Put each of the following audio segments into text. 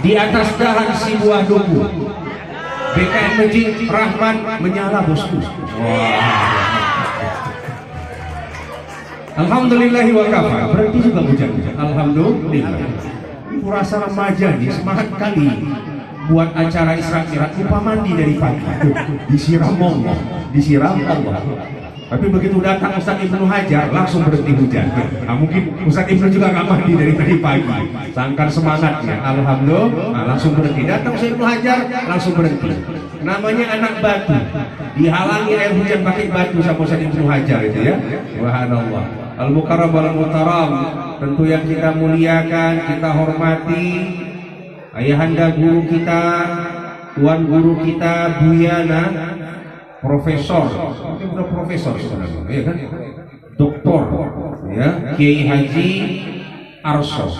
di atas dahan si buah duku. BKM Masjid Rahman menyala bosku. Wah. Alhamdulillahi wa kafa. Berarti juga hujan. Alhamdulillah. Kurasa remaja nih semangat kali buat acara Isra Mi'raj, lupa mandi dari pagi. Disiram Allah, disiram Allah. Tapi begitu datang Ustaz Ibnu Hajar langsung berhenti hujan. Nah, mungkin Ustaz Ibnu juga nggak mandi dari tadi pagi. Sangkan semangatnya. Alhamdulillah, langsung berhenti. Datang Ustaz Ibnu Hajar langsung berhenti. Namanya anak batu. Dihalangi air hujan pakai batu sama Ustaz Ibnu Hajar itu ya. Subhanallah. Al-Mukarram wal Muhtaram, tentu yang kita muliakan, kita hormati ayahanda guru kita, tuan guru kita Buyana, profesor, udah profesor sebenarnya, ya kan? Doktor, ya, Kiai Haji Arso,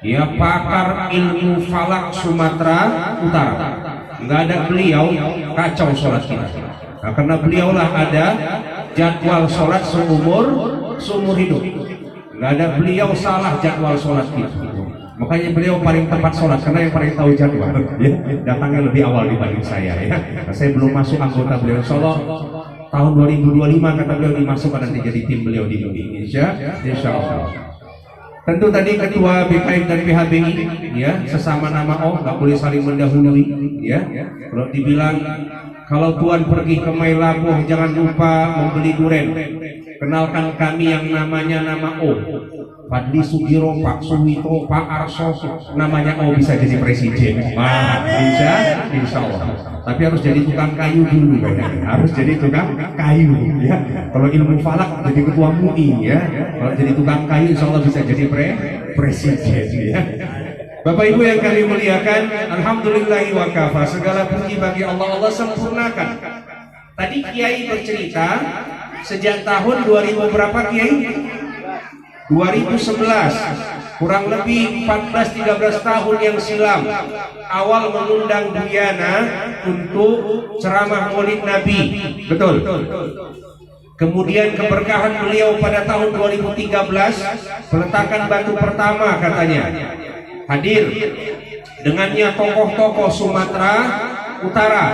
ya, pakar ilmu falak Sumatera Utara. Nggak ada beliau kacau sholat kita. Nah, karena beliaulah ada jadwal sholat seumur hidup. Nggak ada beliau salah jadwal sholat kita. Makanya beliau paling tepat sholat karena yang paling tahu jadwal. Ya, datangnya lebih awal dibanding saya. Ya, nah, saya belum masuk anggota beliau. Insyaallah tahun 2025 kata beliau dimasukkan nanti jadi tim beliau di Indonesia. Insyaallah. Tentu tadi ketua BKM dan PHBI, ya, sesama nama O nggak boleh saling mendahului. Ya, kalau dibilang kalau tuan pergi ke Mailabuh jangan lupa membeli duren. Kenalkan kami yang namanya nama O. Fadli Sugiro, Pak Suwito, Pak Arso, namanya O bisa jadi presiden. Wah, insya Allah. Tapi harus jadi tukang kayu dulu, kayaknya. Harus jadi tukang kayu, ya. Kalau ilmu falak jadi ketua MUI, ya. Kalau jadi tukang kayu, insya Allah bisa jadi presiden, ya. Bapak Ibu yang kami muliakan, alhamdulillahi wa kafa. Segala puji bagi Allah, Allah sempurnakan. Tadi Kiai bercerita sejak tahun 2000 berapa Kiai? 2011, kurang lebih 14-13 tahun yang silam, awal mengundang Buyana untuk ceramah Maulid Nabi. Betul. Kemudian keberkahan beliau pada tahun 2013, peletakan batu pertama katanya. Hadir dengannya tokoh-tokoh Sumatera Utara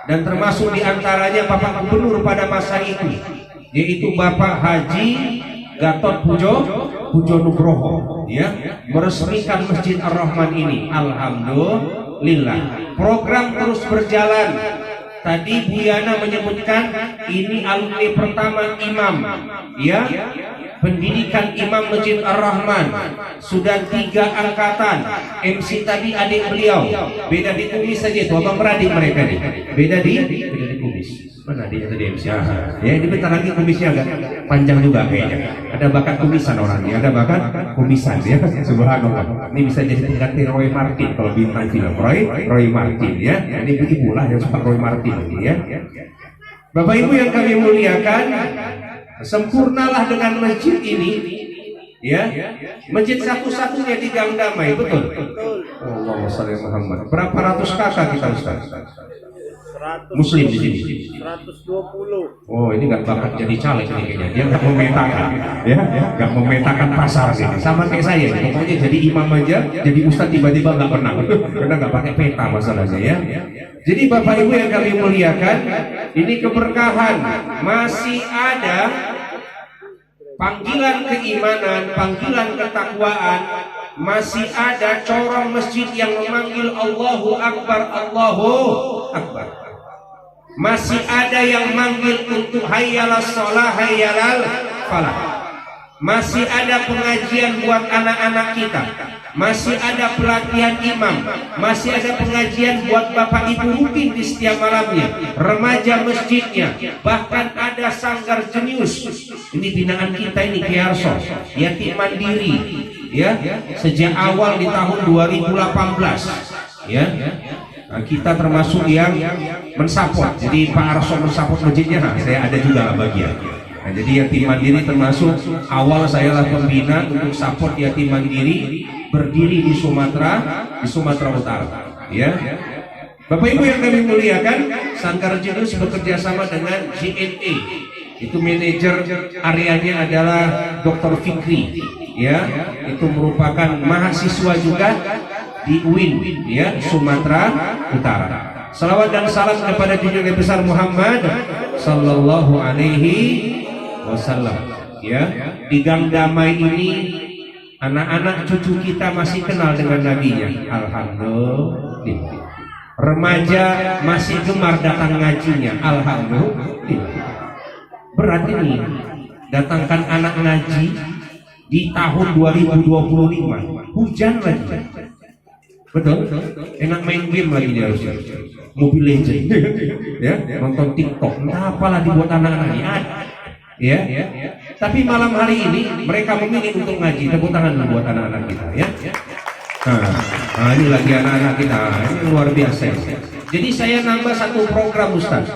dan termasuk diantaranya Bapak Gubernur pada masa itu, yaitu Bapak Haji Gatot Pujo Nugroho, ya, meresmikan Masjid Ar-Rahman ini. Alhamdulillah. Program terus berjalan. Tadi Buyana menyebutkan ini alumni pertama imam, ya, pendidikan imam Masjid Ar-Rahman. Sudah 3 angkatan. MC tadi adik beliau, beda di kumis saja itu, abang beradik mereka nih. Beda di kumis. Mana dia tadi MC? Ya, ini bentar lagi kumisnya agak panjang juga kayaknya. Ada bakat kumisan orangnya, ada bakat kumisan ya. Subhanallah. Ini bisa jadi pengganti Roy Martin kalau bintang film. Roy Martin ya. Ini ibu lah yang suka Roy Martin ini ya. Bapak Ibu yang kami muliakan, sempurnalah dengan masjid ini, ya. Masjid satu-satunya di Gang Damai, betul. Allahumma shalli ala Muhammad. Berapa ratus kakak kita Ustaz? Muslim di sini. 120. Oh, ini nggak bakat jadi caleg ini kayaknya. Dia nggak memetakan, ya, nggak memetakan pasar sini. Sama kayak saya, pokoknya jadi imam aja, jadi ustadz tiba-tiba nggak pernah, karena nggak pakai peta masalahnya ya. Jadi Bapak Ibu yang kami muliakan, ini keberkahan, masih ada panggilan keimanan, panggilan ketakwaan, masih ada corong masjid yang memanggil Allahu Akbar, Allahu Akbar. Masih ada yang manggil untuk hayyalas sholah, hayyalal falah. Masih ada pengajian buat anak-anak kita. Masih ada pelatihan imam. Masih ada pengajian buat bapak ibu rutin di setiap malamnya. Remaja masjidnya. Bahkan ada sanggar jenius. Ini binaan kita ini Kiarso, yatim mandiri. Ya, sejak awal di tahun 2018. Ya. Nah, kita termasuk yang mensupport. Jadi Pak Arso mensupport masjidnya, nah, saya ada juga lah bagian. Nah, jadi yatim mandiri termasuk awal saya lah pembina untuk support yatim mandiri berdiri di Sumatera Utara. Ya, Bapak Ibu yang kami muliakan, Sanggar Jenius bekerja sama dengan JNE. Itu manajer areanya adalah Dr. Fikri. Ya, itu merupakan mahasiswa juga di UIN, ya, Sumatera Utara. Salawat dan salam kepada junjungan besar Muhammad sallallahu alaihi wasallam. Ya, di Gang Damai ini anak-anak cucu kita masih kenal dengan nabinya. Alhamdulillah. Remaja masih gemar datang ngajinya. Alhamdulillah. Berat ini datangkan anak ngaji di tahun 2025. Hujan lagi. Betul? Enak main game lagi dia harusnya. Mobile Legend. Ya, nonton TikTok. Entah apalah dibuat anak-anak ini. Ya. Tapi malam hari ini mereka memilih untuk ngaji. Tepuk tangan dulu buat anak-anak kita, ya. Nah, ini lagi anak-anak kita. Ini luar biasa. Jadi saya nambah satu program, Ustaz.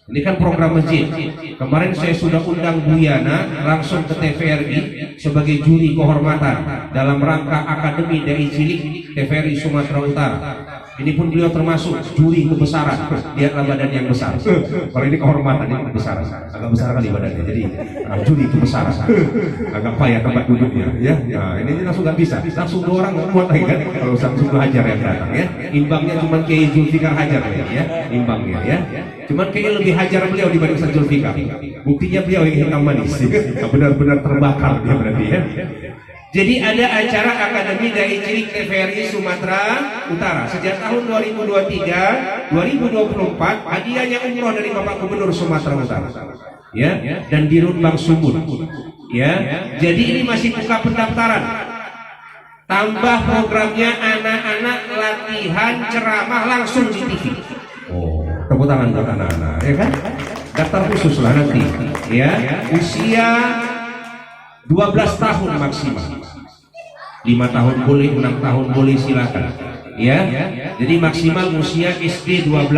Ini kan program masjid. Kemarin saya sudah undang Bu Yana langsung ke TVRI sebagai juri kehormatan dalam rangka Akademi Dai Cilik TVRI Sumatera Utara. Ini pun beliau termasuk juri kebesaran. Lihatlah badan yang besar. Kalau ini kehormatan, ini kebesaran. Agak besar kali badannya. Jadi juri kebesaran. Agak payah tempat duduknya. Ya. Nah, ini langsung nggak bisa. Langsung dua orang nggak kuat lagi kan. Kalau langsung Hajar yang datang, ya. Imbangnya cuma Kiai Zulfikar Hajar ya. Imbangnya, ya. Cuman kayaknya lebih hajar beliau dibanding Ustaz Zulfikar. Buktinya beliau yang hitam manis. Benar-benar terbakar dia berarti, ya. Jadi ada acara Akademi Dai Cilik TVRI Sumatera Utara sejak tahun 2023, 2024 hadiahnya umroh dari Bapak Gubernur Sumatera Utara, ya, dan Dirut Bang Sumut, ya. Jadi ini masih buka pendaftaran. Tambah programnya anak-anak latihan ceramah langsung di TV. Oh, tepuk tangan buat anak-anak, ya kan? Daftar khusus lah nanti, ya. Usia 12 tahun maksimal. 5 tahun boleh, 6 tahun boleh, silakan. Ya. Jadi maksimal usia SD 12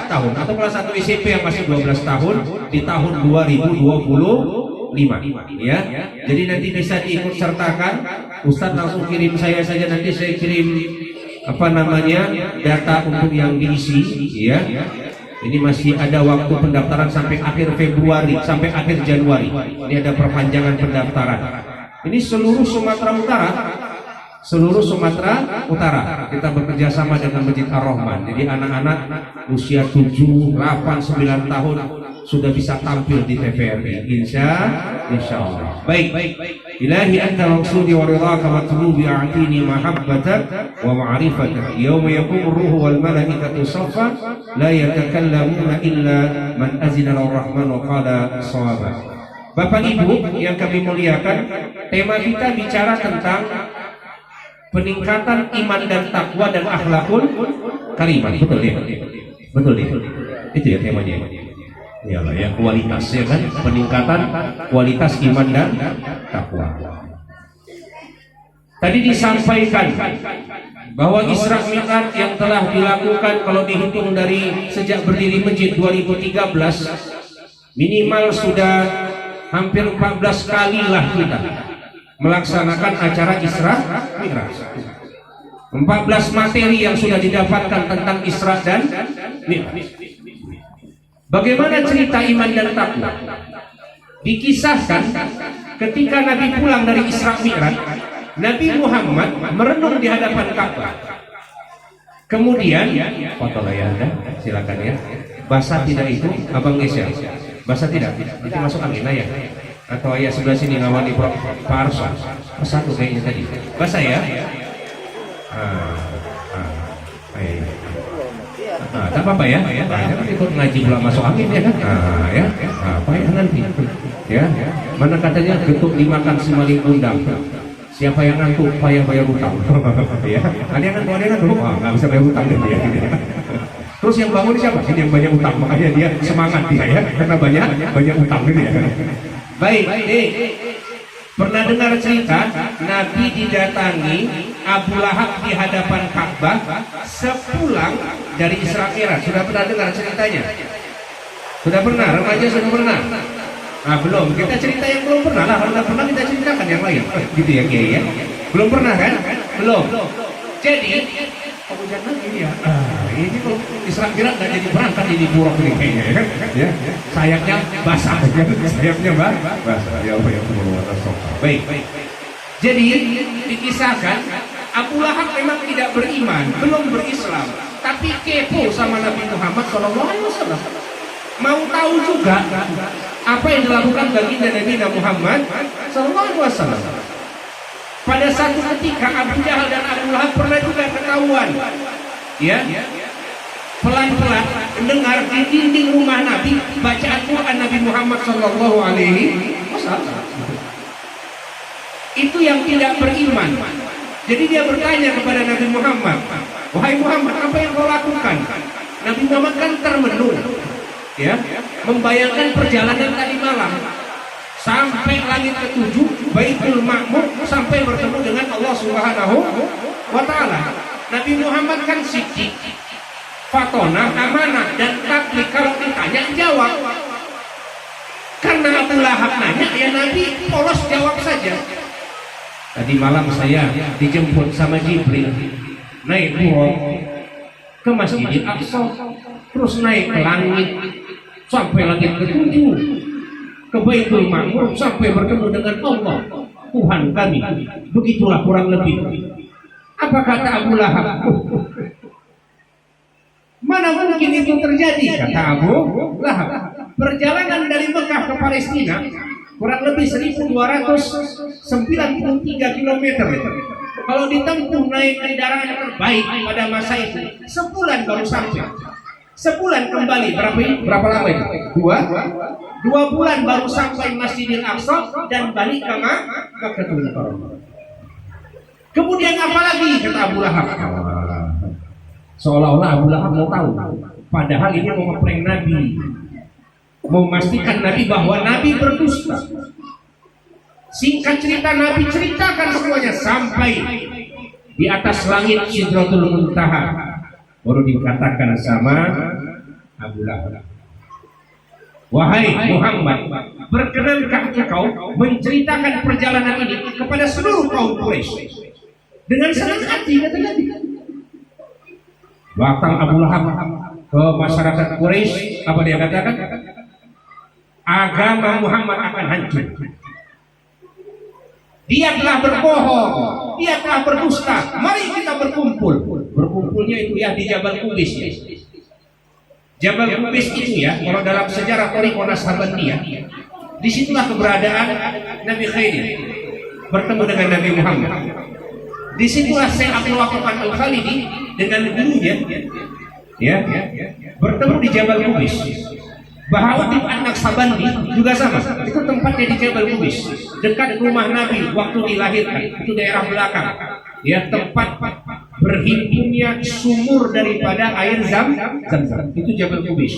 tahun atau kelas 1 SMP yang masih 12 tahun di tahun 2025. Ya. Jadi nanti bisa diikut sertakan. Ustadz langsung kirim saya saja, nanti saya kirim data untuk yang diisi, ya. Ini masih ada waktu pendaftaran sampai akhir Februari, sampai akhir Januari. Ini ada perpanjangan pendaftaran. Ini seluruh Sumatera Utara. Kita bekerja sama dengan Masjid Ar-Rahman. Jadi anak-anak usia 7, 8, 9 tahun sudah bisa tampil di TVRI. Insya Allah. Baik. Ilahi anta maksudi wa ridhaka wa tunubi a'tini mahabbatak wa ma'rifatak. Yawma yaqumu ruhu wal malaikatu saffa la yatakallamuna illa man azina ar-rahman wa qala shawaba. Bapak Ibu yang kami muliakan, tema kita bicara tentang peningkatan iman dan takwa dan akhlakul karimah. Betul ya? Itu ya temanya. Iyalah ya, kualitas, ya kan? Peningkatan kualitas iman dan takwa. Tadi disampaikan bahwa Isra Mi'raj yang telah dilakukan kalau dihitung dari sejak berdiri masjid 2013 minimal sudah hampir 14 kali lah kita melaksanakan acara Isra Mi'raj. 14 materi yang sudah didapatkan tentang Isra dan Mi'raj. Bagaimana cerita iman dan takwa? Dikisahkan ketika Nabi pulang dari Isra Mi'raj, Nabi Muhammad merenung di hadapan Ka'bah. Kemudian, foto lah ya Anda, silakan ya. Basah tidak itu, Abang Geser? Basah tidak? Itu masuk angin ya? Atau ayah sebelah sini ngawani Pak Arsa? Satu kayaknya tadi. Basah ya? Tak apa-apa ya, kan ikut ngaji pula masuk angin ya kan? Payah nanti, ya. Mana katanya getuk dimakan si maling undang. Siapa yang ngantuk payah bayar utang. Ya, ada yang ngantuk, nggak bisa bayar utang dia. Terus yang bangun siapa? Ini yang banyak utang, makanya dia semangat dia ya, karena banyak utang gitu ya. Baik, pernah dengar cerita Nabi didatangi Abu Lahab di hadapan Ka'bah sepulang dari Isra Mi'raj. Sudah pernah dengar ceritanya? Sudah pernah? Remaja sudah pernah? Belum. Kita cerita yang belum pernah lah. Kalau pernah kita ceritakan yang lain. Gitu ya Kiai ya? Belum pernah kan? Belum. Jadi hujan lagi ya. Ini kalau Isra Mi'raj nggak jadi berangkat ini buruk ini kayaknya ya kan? Ya. Sayapnya basah. Sayapnya basah. Ya Allah ya Allah. Baik. Jadi dikisahkan Abu Lahab memang tidak beriman, belum berislam, tapi kepo sama Nabi Muhammad SAW. Mau tahu juga apa yang dilakukan baginda Nabi Muhammad SAW. Pada satu ketika Abu Jahal dan Abu Lahab pernah juga ketahuan, ya, pelan-pelan mendengar di dinding rumah Nabi bacaan Quran Nabi Muhammad SAW. Itu yang tidak beriman. Jadi dia bertanya kepada Nabi Muhammad, wahai Muhammad, apa yang kau lakukan? Nabi Muhammad kan termenung, ya, membayangkan perjalanan tadi malam sampai langit ketujuh, Baitul Ma'mur, sampai bertemu dengan Allah Subhanahu wa Ta'ala. Nabi Muhammad kan siddiq, fatona, amanah, dan tabligh. Kalau ditanya jawab. Karena Abu Lahab nanya, ya Nabi polos jawab saja. Tadi malam saya dijemput sama Jibril, naik burung ke Masjidil Aqsa, terus naik ke langit sampai langit ketujuh, ke Baitul Ma'mur, sampai bertemu dengan Allah Tuhan kami. Begitulah kurang lebih. Apa kata Abu Lahab? Mana mungkin itu terjadi, kata Abu Lahab. Perjalanan dari Mekah ke Palestina kurang lebih 1293 km. Kalau ditempuh naik kendaraan terbaik pada masa itu, sebulan baru sampai. Sebulan kembali, berapa lama itu? Dua bulan baru sampai Masjidil Aqsa dan balik ke Makkatul Mukarramah. Kemudian apa lagi, kata Abu Lahab? Seolah-olah Abu Lahab mau tahu, padahal ini mau ngeprank Nabi, mau memastikan Nabi bahwa Nabi berdusta. Singkat cerita, Nabi ceritakan semuanya sampai di atas langit Sidratul Muntaha. Baru dikatakan sama Abu Lahab, wahai Muhammad, berkenankah engkau menceritakan perjalanan ini kepada seluruh kaum Quraisy? Dengan senang hati, kata Nabi. Datang Abu Lahab ke masyarakat Quraisy, apa dia katakan? Agama Muhammad akan hancur. Dia telah berbohong, dia telah berdusta. Mari kita berkumpul. Berkumpulnya itu ya di Jabal Qubis. Jabal Qubis itu ya, kalau dalam sejarah Thariqah Naksabandiyah, disitulah keberadaan Nabi Khidir bertemu dengan Nabi Muhammad. Disitulah Syekh Abdul Wahab Al-Khalidi dengan gurunya, ya, bertemu di Jabal Qubis. Bahauddin An-Naksabandi juga sama. Itu tempatnya di Jabal Qubis, dekat rumah Nabi waktu dilahirkan. Itu daerah belakang, ya, tempat berhimpunnya sumur daripada air Zam-Zam. Itu Jabal Qubis.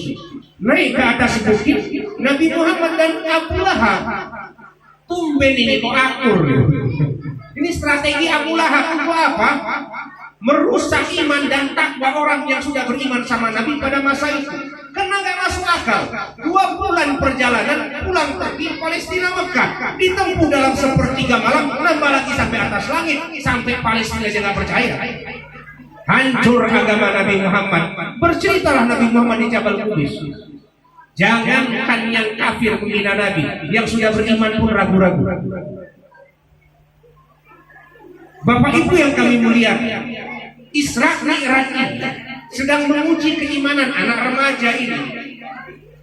Naik ke atas bukit, Nabi Muhammad dan Abu Lahab. Tumben ini kok akur. Ini strategi Abu Lahab itu apa? Merusak iman dan takwa orang yang sudah beriman sama Nabi pada masa itu. Karena nggak masuk akal. 2 bulan perjalanan pulang pergi Palestina Mekah ditempuh dalam sepertiga malam, nambah lagi sampai atas langit, sampai Palestina aja nggak percaya. Hancur agama Nabi Muhammad. Berceritalah Nabi Muhammad di Jabal Qubis. Jangankan yang kafir menghina Nabi, yang sudah beriman pun ragu-ragu. Bapak Ibu yang kami muliakan, Isra Mi'raj ini sedang menguji keimanan anak remaja ini.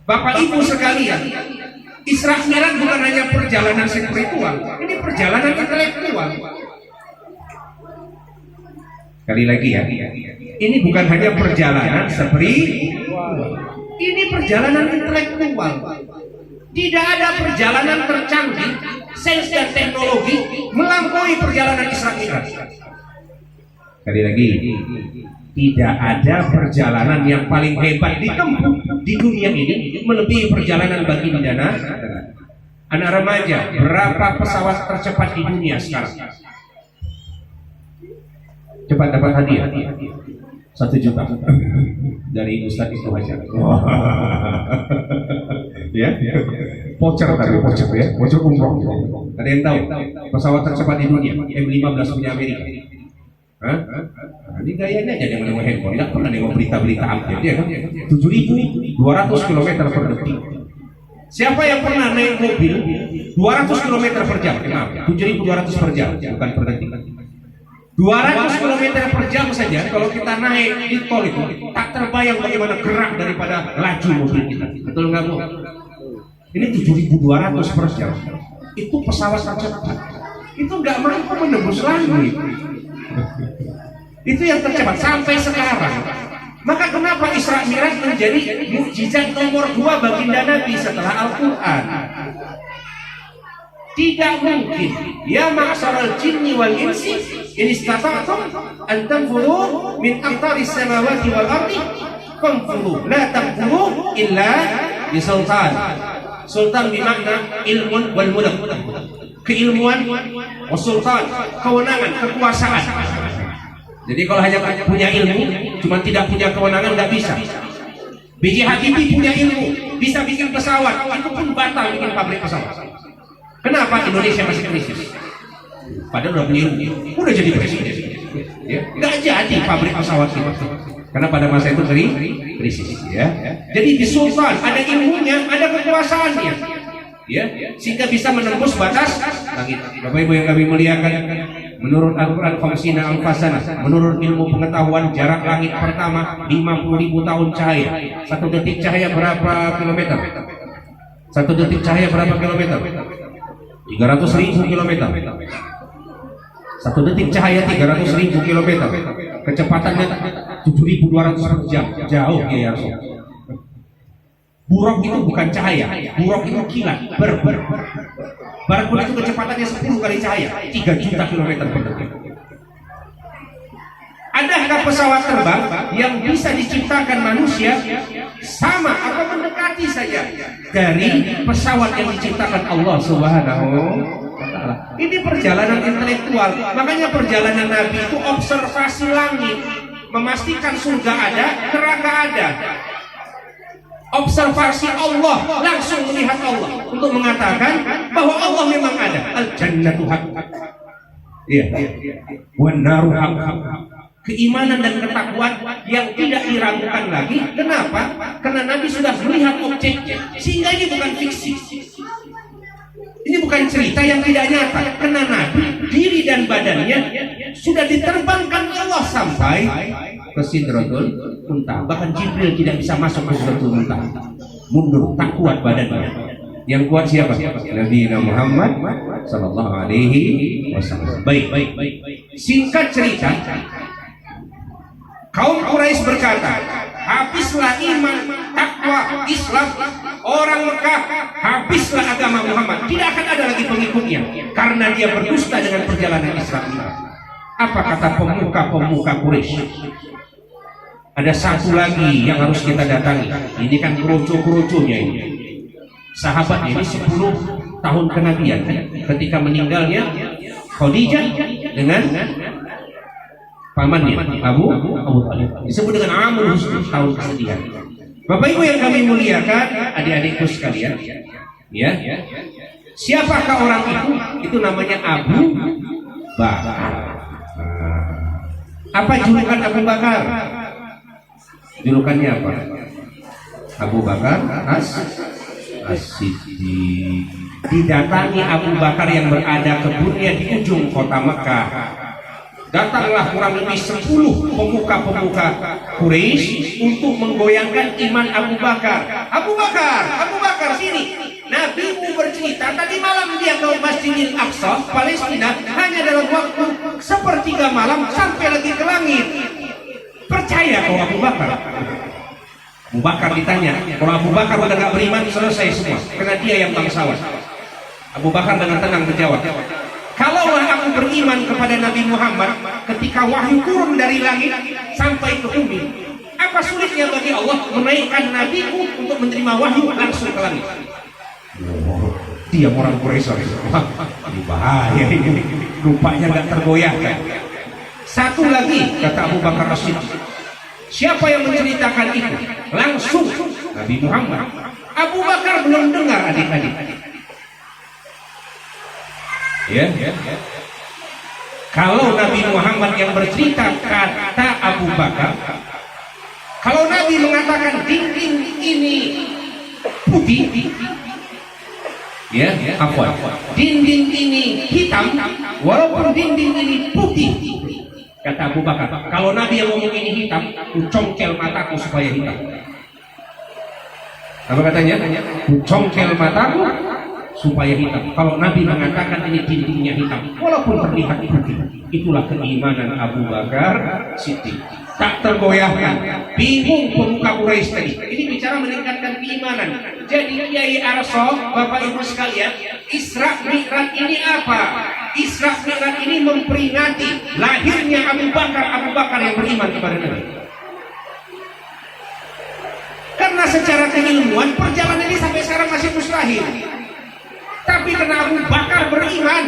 Bapak Ibu sekalian, Isra Mi'raj bukan hanya perjalanan spiritual, ini perjalanan intelektual. Sekali lagi ya, ini bukan hanya perjalanan spiritual, ini perjalanan intelektual. Tidak ada perjalanan tercanggih sains dan teknologi melampaui perjalanan Isra Mi'raj. Sekali lagi, tidak ada perjalanan yang paling hebat ditempuh di dunia ini melebihi perjalanan baginda Nabi. Anak remaja, berapa pesawat tercepat di dunia sekarang? Cepat dapat hadiah 1 juta dari Ustadz itu aja. Ya, voucher tadi, voucher ya, voucher umroh. Ada yang tahu pesawat tercepat di dunia M15 punya Amerika? Hah? Ini gayanya aja yang nengok handphone, tidak pernah nengok berita-berita update ya kan? 7.200 km per detik. Siapa yang pernah naik mobil 200 km per jam? Maaf, 7.200 per jam, bukan per detik. 200 km per jam saja kalau kita naik di tol itu tak terbayang bagaimana gerak daripada laju mobil kita. Betul nggak Bu? Ini 7.200 per jam. Itu pesawat tercepat. Itu nggak mampu menembus langit. Itu yang tercepat sampai sekarang. Maka kenapa Isra Mi'raj menjadi mukjizat nomor 2 baginda Nabi setelah Al-Quran? Tidak mungkin. Ya ma'syaral jinni wal insi in istata'tum an tanfudhu min aqtaris samawati wal ardi fanfudhu la tanfudhu illa bisultan. Sultan bermakna ilmun wal mulk. Keilmuan wasultan, kewenangan, kekuasaan. Jadi kalau hanya punya ilmu, cuma tidak punya kewenangan nggak bisa. B.J. Habibie punya ilmu, bisa bikin pesawat, itu pun batal bikin pabrik pesawat. Kenapa Indonesia masih krisis? Padahal udah punya ilmu, udah jadi presiden. Ya, nggak jadi pabrik pesawat kita. Karena pada masa itu krisis. Ya. Jadi di sultan ada ilmunya, ada kekuasaannya. Ya, sehingga bisa menembus batas langit. Bapak Ibu yang kami muliakan, menurut Al-Quran Khamsina Al-Fasanah, menurut ilmu pengetahuan jarak langit pertama 50.000 tahun cahaya. 1 detik cahaya berapa kilometer? 1 detik cahaya berapa kilometer? 300.000 kilometer. 1 detik cahaya 300.000 kilometer. Kecepatannya 7.200 per jam. Jauh ya. Buruk itu bukan cahaya, buruk itu kilat, Barakun itu kecepatannya 10 kali cahaya, 3 juta kilometer per detik. Adakah pesawat terbang yang bisa diciptakan manusia sama atau mendekati saja dari pesawat yang diciptakan Allah Subhanahu wa Ta'ala? Ini perjalanan intelektual, makanya perjalanan Nabi itu observasi langit, memastikan surga ada, neraka ada. Observasi Allah, langsung melihat Allah untuk mengatakan bahwa Allah memang ada. Al-jannatu haq. Iya. Wan naru haq. Keimanan dan ketakwaan yang tidak diragukan lagi. Kenapa? Karena Nabi sudah melihat objeknya, sehingga ini bukan fiksi. Ini bukan cerita yang tidak nyata. Karena Nabi, diri dan badannya sudah diterbangkan Allah sampai ke Sidratul Muntaha. Bahkan Jibril tidak bisa masuk ke Sidratul Muntaha. Mundur, tak kuat badannya. Yang kuat siapa? Nabi Muhammad sallallahu alaihi wasallam. Baik. Singkat cerita, kaum Quraisy berkata, habislah iman, takwa, Islam orang Mekah, habislah agama Muhammad. Tidak akan ada lagi pengikutnya karena dia berdusta dengan perjalanan Islam. Apa kata pemuka-pemuka Quraisy? Ada satu lagi yang harus kita datangi. Ini kan kerucu-kerucunya ini. Sahabat ini 10 tahun kenabian ketika meninggalnya Khadijah dengan pamannya Abu Talib. Disebut dengan Amul Husn, tahun kesedihan. Bapak Ibu yang kami muliakan, adik-adikku sekalian, ya. Siapakah orang itu? Itu namanya Abu Bakar. Apa julukan Abu Bakar? Julukannya apa? Abu Bakar As-Siddiq. Didatangi Abu Bakar yang berada kebunnya di ujung kota Mekah. Datanglah kurang lebih 10 pemuka-pemuka Quraisy untuk menggoyangkan iman Abu Bakar. Abu Bakar sini. Nabimu bercerita tadi malam dia ke Masjidil Aqsa, Palestina, hanya dalam waktu sepertiga malam sampai lagi ke langit. Percaya kau Abu Bakar? Abu Bakar ditanya. Kalau Abu Bakar udah gak beriman, selesai semua. Karena dia yang bangsawan. Abu Bakar dengan tenang menjawab, kalaulah aku beriman kepada Nabi Muhammad ketika wahyu turun dari langit sampai ke bumi, apa sulitnya bagi Allah menaikkan nabiku untuk menerima wahyu langsung ke langit? Dia orang Quraisy. Ini bahaya ini. Rupanya gak tergoyahkan. Satu lagi kata Abu Bakar As-Siddiq, siapa yang menceritakan itu? Langsung Nabi Muhammad. Abu Bakar belum dengar adik-adik. Ya. Kalau Nabi Muhammad yang bercerita, kata Abu Bakar, kalau Nabi mengatakan dinding ini putih, ya, apa? Dinding ini hitam, walaupun dinding ini putih, Kata Abu Bakar, kalau Nabi yang ngomong ini hitam, ku congkel mataku supaya hitam. Apa katanya? Ku congkel mataku supaya hitam. Kalau Nabi mengatakan ini dindingnya hitam, walaupun terlihat putih. Itulah keimanan Abu Bakar Siddiq. Tak tergoyahkan. Bingung pemuka Quraisy tadi. Ini bicara meningkatkan keimanan. Jadi Kiai Arso, Bapak Ibu sekalian, Isra Mi'raj ini apa? Isra Mi'raj ini memperingati lahirnya Abu Bakar yang beriman kepada Nabi. Karena secara keilmuan perjalanan ini sampai sekarang masih mustahil. Tapi karena Abu Bakar beriman,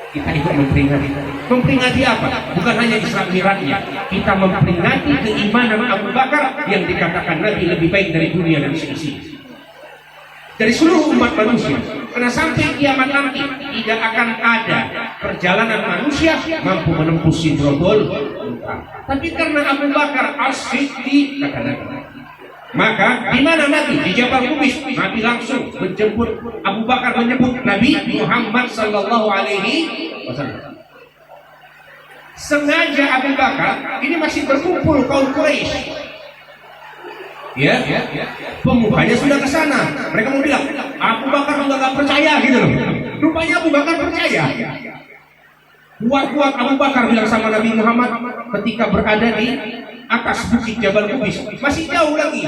kita ikut memperingati. Memperingati apa? Bukan hanya Isra Mi'rajnya, kita memperingati keimanan Abu Bakar yang dikatakan Nabi lebih baik dari dunia dan seisinya. Dari seluruh umat manusia. Karena sampai kiamat nanti tidak akan ada perjalanan manusia mampu menempuh Sidrotul Muntaha. Tapi karena Abu Bakar As-Siddiq, kata Nabi. Maka di mana Nabi? Di Jabal Qubais. Nabi langsung menjemput Abu Bakar, menyebut Nabi Muhammad sallallahu alaihi wasallam. Sengaja Abu Bakar ini masih berkumpul kaum Quraisy. Ya, pemukanya sudah ke sana. Mereka mau bilang, Abu Bakar udah nggak percaya gitu loh. Rupanya Abu Bakar percaya. Kuat-kuat Abu Bakar bilang sama Nabi Muhammad ketika berada di atas bukit Jabal Qubais. Masih jauh lagi.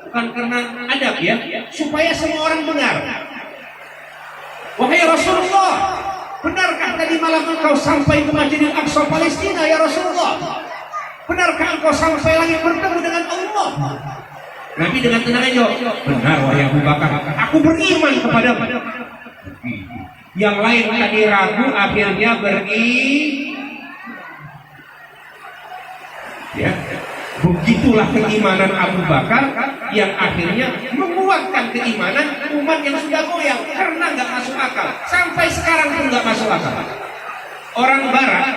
Bukan karena adab ya, supaya semua orang dengar. Wahai Rasulullah, benarkah tadi malam engkau sampai ke Masjidil Aqsa Palestina ya Rasulullah? Benarkah engkau sampai lagi bertemu dengan Allah? Nabi dengan tenang jawab, benar wahai Abu Bakar, aku beriman kepada yang lain tadi ragu, akhirnya ya, begitulah keimanan Abu Bakar yang akhirnya menguatkan keimanan umat yang sudah goyang karena nggak masuk akal. Sampai sekarang pun nggak masuk akal. Orang Barat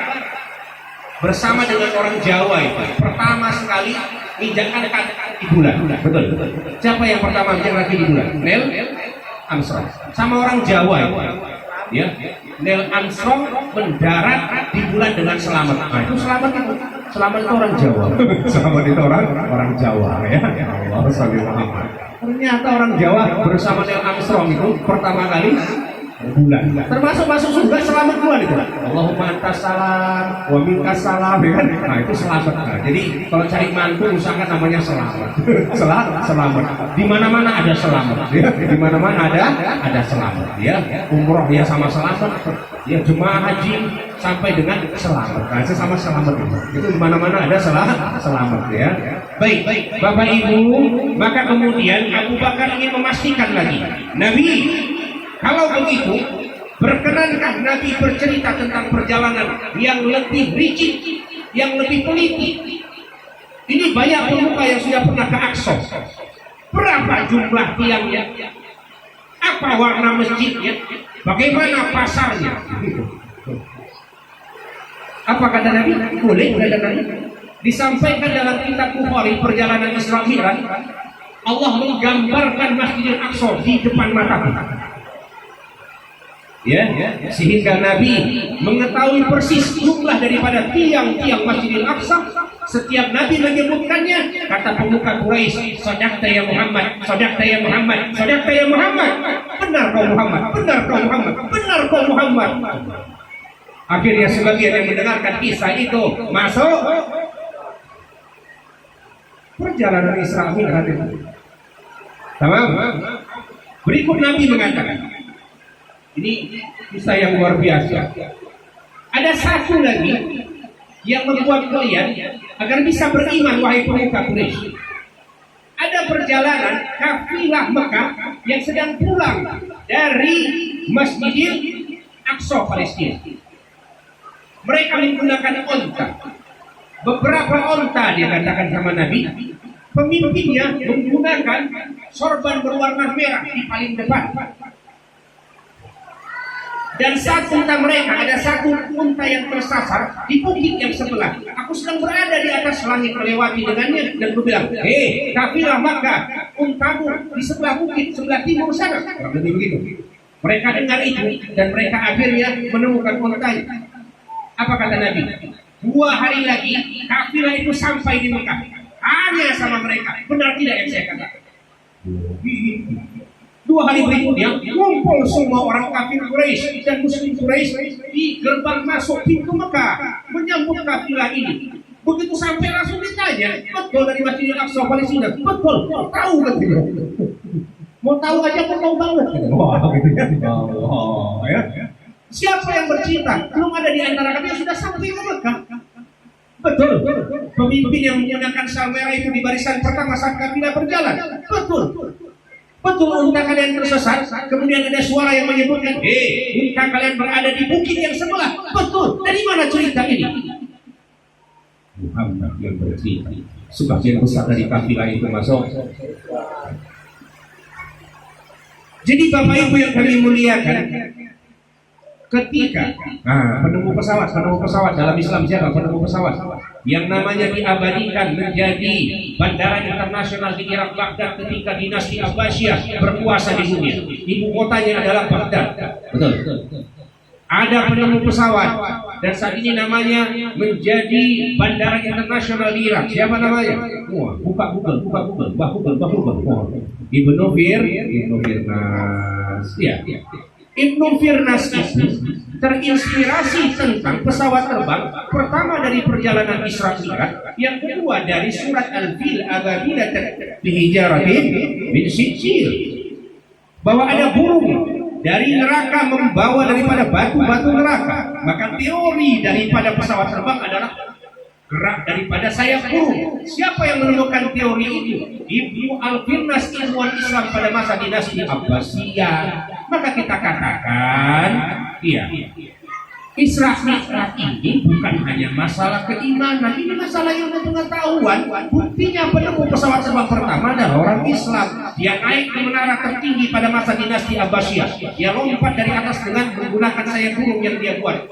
bersama dengan orang Jawa itu pertama sekali injakan kaki di bulan. Betul. Siapa yang pertama injak kaki di bulan? Neil Armstrong. Sama orang Jawa itu. Ya, Neil Armstrong mendarat di bulan dengan selamat. Nah, itu selamat itu. Selamat itu orang Jawa. Selamat itu orang Jawa ya. Allah sallallahu. Ternyata orang Jawa bersama Neil Armstrong itu pertama kali bulan. Termasuk masuk surga selamat bulan itu. Allahumma antas salam wa minkas salam ya kan. Nah, itu selamat. Nah, jadi kalau cari mantu usahakan namanya selamat. Selamat. Di mana-mana ada selamat ya. Di mana-mana ada selamat ya. Umroh ya sama selamat. Ya jemaah haji sampai dengan selamat. Nah, sama selamat itu. Itu di mana-mana ada selamat ya. Baik, Bapak Ibu, maka kemudian Abu Bakar ingin memastikan lagi. Nabi, kalau begitu, berkenankah Nabi bercerita tentang perjalanan yang lebih rinci, yang lebih teliti? Ini banyak pemuka yang sudah pernah ke Aqsa. Berapa jumlah tiangnya? Apa warna masjidnya? Bagaimana pasarnya? Apa kata Nabi? Boleh kata Nabi. Disampaikan dalam kitab Bukhari perjalanan Isra Mi'raj, Allah menggambarkan Masjidil Aqsa di depan mata kita. Ya, sehingga Nabi mengetahui persis jumlah daripada tiang-tiang Masjidil Aqsa. Setiap Nabi menyebutkannya, kata pemuka Quraisy, "Shadaqta ya Muhammad, shadaqta ya Muhammad, shadaqta ya Muhammad." Benar kau Muhammad, benar kau Muhammad, benar kau Muhammad. Akhirnya sebagian yang mendengarkan kisah itu masuk perjalanan Isra Mi'raj itu. Tamam. Berikut Nabi mengatakan, ini kisah yang luar biasa. Ada satu lagi yang membuat kalian agar bisa beriman wahai pemuka Quraisy. Ada perjalanan kafilah Mekah yang sedang pulang dari Masjidil Aqsa Palestina. Mereka menggunakan onta. Beberapa onta dia katakan sama Nabi. Pemimpinnya menggunakan sorban berwarna merah di paling depan. Dan saat unta mereka, ada satu unta yang tersasar di bukit yang sebelah. Aku sedang berada di atas langit melewati dengannya dan berbilang, "Hei, kafilah Makkah, untamu di sebelah bukit sebelah timur sana." Begitu. Mereka dengar itu dan mereka akhirnya menemukan untanya. Apa kata Nabi? 2 hari lagi kafilah itu sampai di Mekah. Hanya sama mereka. Benar tidak yang saya katakan? 2 hari berikutnya ngumpul semua orang kafir Quraisy dan muslim Quraisy di gerbang masuk pintu Mekah menyambut kafilah ini. Begitu sampai langsung ditanya, betul dari Masjidil Aqsa Palestina? Betul, tahu betul. Mau tahu aja kok tahu banget. Ya. Siapa yang bercerita? Belum ada di antara kami yang sudah sampai ke Mekah. Betul. Pemimpin yang menggunakan sal merah itu di barisan pertama saat kafilah berjalan. Betul. Betul, unta kalian tersesat. Kemudian ada suara yang menyebutkan, unta kalian berada di bukit yang sebelah. Betul. Dari mana cerita ini? Muhammad yang bercerita. Sebagian besar dari kafilah itu masuk. Jadi Bapak Ibu yang kami muliakan, ketika penemu pesawat dalam Islam siapa penemu pesawat yang namanya diabadikan menjadi bandara internasional di Irak Baghdad ketika dinasti Abbasiyah berkuasa di dunia. Ibu kotanya adalah Baghdad. Betul. Ada penemu pesawat dan saat ini namanya menjadi bandara internasional di Irak. Siapa namanya? Buka Google. Ibnu Firnas. Ya. Ibnu Firnas itu terinspirasi tentang pesawat terbang pertama dari perjalanan Isra Mi'raj, yang kedua dari surat Al-Fil ababilah bihijaratin min sijil, bahwa ada burung dari neraka membawa daripada batu-batu neraka. Maka teori daripada pesawat terbang adalah gerak daripada sayap burung. Siapa yang menemukan teori itu? Ibnu Al-Firnas, ilmuwan Islam pada masa dinasti Abbasiyah. Maka kita katakan, Isra Mi'raj ini bukan hanya masalah keimanan, ini masalah ilmu pengetahuan. Buktinya penemu pesawat terbang pertama adalah orang Islam. Dia naik ke menara tertinggi pada masa dinasti Abbasiyah. Dia lompat dari atas dengan menggunakan sayap burung yang dia buat.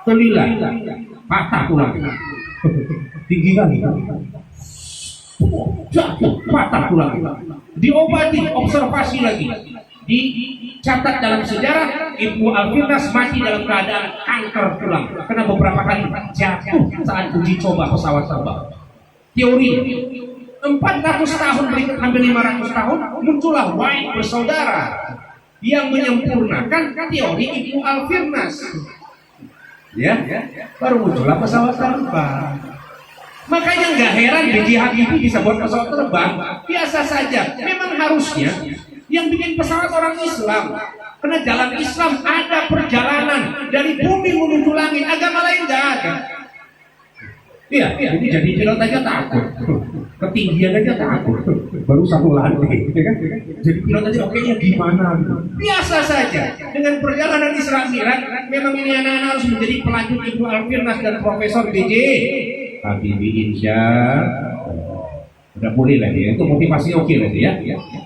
Terlilah, patah tulang. Tinggi kali. Jatuh, patah tulang. Diobati, observasi lagi. Dicatat dalam sejarah, Ibnu Al-Firnas mati dalam keadaan kanker tulang karena beberapa kali jatuh saat uji coba pesawat terbang. Teori 400 tahun berikut, hampir 500 tahun, muncullah White bersaudara yang menyempurnakan teori Ibnu Al-Firnas. Ya, baru muncullah pesawat terbang. Makanya nggak heran B.J. Habibie bisa buat pesawat terbang. Biasa saja. Memang harusnya yang bikin pesawat orang Islam, karena jalan Islam ada perjalanan dari bumi menuju langit, agama lain nggak ada. Iya, jadi pilot aja takut, ketinggian aja takut, baru 1 lantai, ya kan? Jadi pilot aja oke nya gimana? Biasa saja. Dengan perjalanan Isra Mi'raj, memang ini anak-anak harus menjadi pelanjut Ibnu Al-Firnas dan Profesor B.J. Habibie, insya udah boleh lah ya, itu motivasi oke lah ya.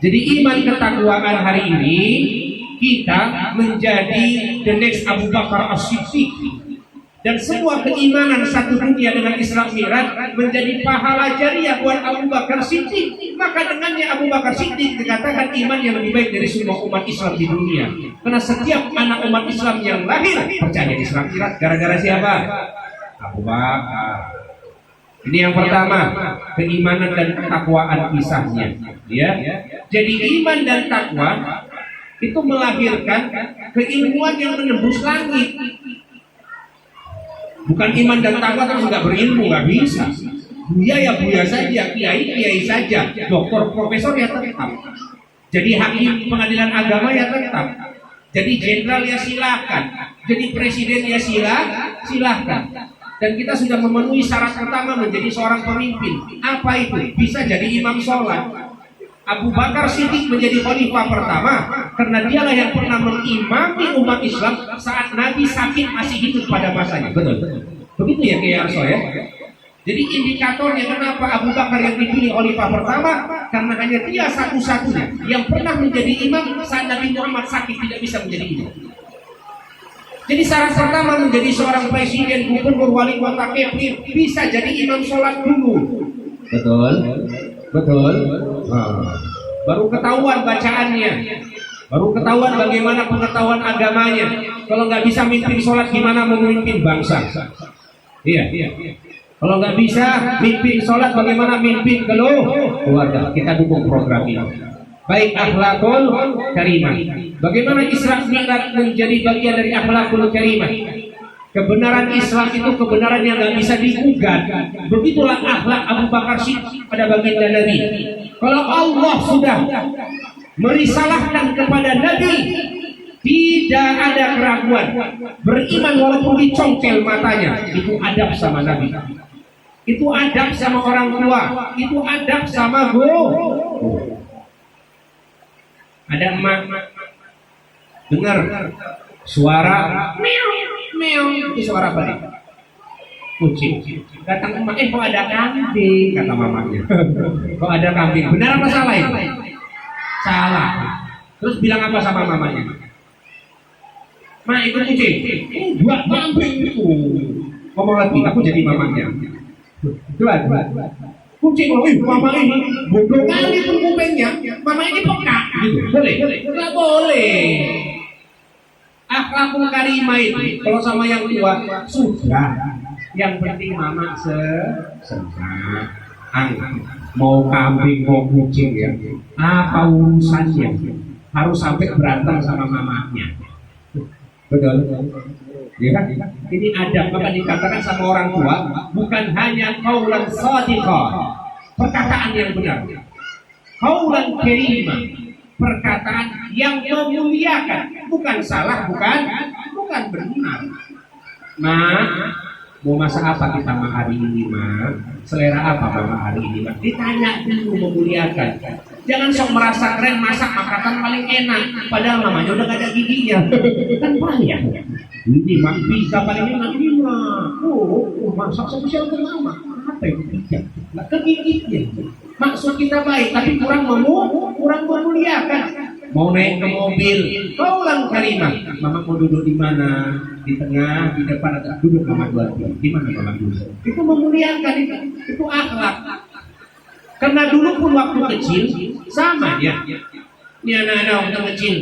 Jadi iman ketakwaan hari ini kita menjadi the next Abu Bakar As-Siddiq, dan semua keimanan satu dunia dengan Isra Mi'raj menjadi pahala jariah buat Abu Bakar Siddiq. Maka dengannya Abu Bakar Siddiq dikatakan iman yang lebih baik dari semua umat Islam di dunia, karena setiap anak umat Islam yang lahir percaya Isra Mi'raj gara-gara siapa? Abu Bakar. Ini yang pertama, keimanan dan ketakwaan kisahnya. Ya, jadi iman dan takwa itu melahirkan keilmuan yang menembus langit. Bukan iman dan takwa terus nggak berilmu, nggak bisa. Buya saja, kiai saja, doktor, profesor ya tetap. Jadi hakim pengadilan agama ya tetap. Jadi jenderal ya silakan. Jadi presiden ya silakan. Dan kita sudah memenuhi syarat pertama menjadi seorang pemimpin. Apa itu? Bisa jadi imam sholat. Abu Bakar Siddiq menjadi khalifah pertama karena dialah yang pernah mengimami umat Islam saat Nabi sakit masih hidup pada masanya. Betul. Begitu ya Kiai Arso ya. Jadi indikatornya kenapa Abu Bakar yang dipilih khalifah pertama, karena hanya dia satu-satunya yang pernah menjadi imam saat Nabi Muhammad sakit tidak bisa menjadi imam. Jadi syarat pertama menjadi seorang presiden, gubernur, wali kota, kepri bisa jadi imam sholat dulu. Betul. Baru ketahuan bacaannya, baru ketahuan bagaimana pengetahuan agamanya. Kalau nggak bisa mimpin sholat, gimana memimpin bangsa? Iya. Kalau nggak bisa mimpin sholat, bagaimana mimpin keluarga? Kita dukung program ini. Baik akhlakul karimah. Bagaimana Isra Mi'raj menjadi bagian dari akhlakul karimah? Kebenaran Islam itu kebenaran yang nggak bisa digugat. Begitulah akhlak Abu Bakar Siddiq pada baginda Nabi. Kalau Allah sudah merisalahkan kepada Nabi, tidak ada keraguan. Beriman walaupun dicongkel matanya, itu adab sama Nabi. Itu adab sama orang tua. Itu adab sama guru. Ada emak dengar suara meow meow, itu suara apa nih? Kucing. Datang emak, kok ada kambing, kata mamanya. Kok ada kambing? Benar apa salah itu? Salah. Terus bilang apa sama mamanya? Ma, itu kucing. Dua kambing itu. Ngomong lagi, aku jadi mamanya. Coba. Kucing, mama ini bodoh kali pun kupingnya, mama ini peka, gitu. Boleh? Nggak boleh. Akhlakul karimah itu kalau sama yang tua sudah. Yang penting mama senang. Mau kambing mau kucing ya, apa urusannya? Harus sampai berantem sama mamanya. Betul? Ya kan? Ini adab, maka dikatakan sama orang tua bukan hanya qaulan shadiqah, perkataan yang benar, qaulan karimah, perkataan yang memuliakan, bukan salah, bukan benar. Ma, mau masak apa kita hari ini, Ma? Selera apa mama hari ini, Ma? Ditanya dulu, memuliakan. Jangan sok merasa keren masak makanan paling enak, padahal mamanya udah gak ada giginya. Kan payah. Ini mak bisa paling enak ini mah. Masak spesial untuk mama. Apa yang bisa? Nggak kegigitnya. Maksud kita baik, tapi kurang memuliakan. Mau naik ke mobil, qaulan karimah. Mama mau duduk di mana? Di tengah, di depan, atau duduk mama dua. Di mana mama duduk? Itu memuliakan, itu akhlak. Karena dulu pun waktu kecil sama ya. Ini anak-anak waktu kecil.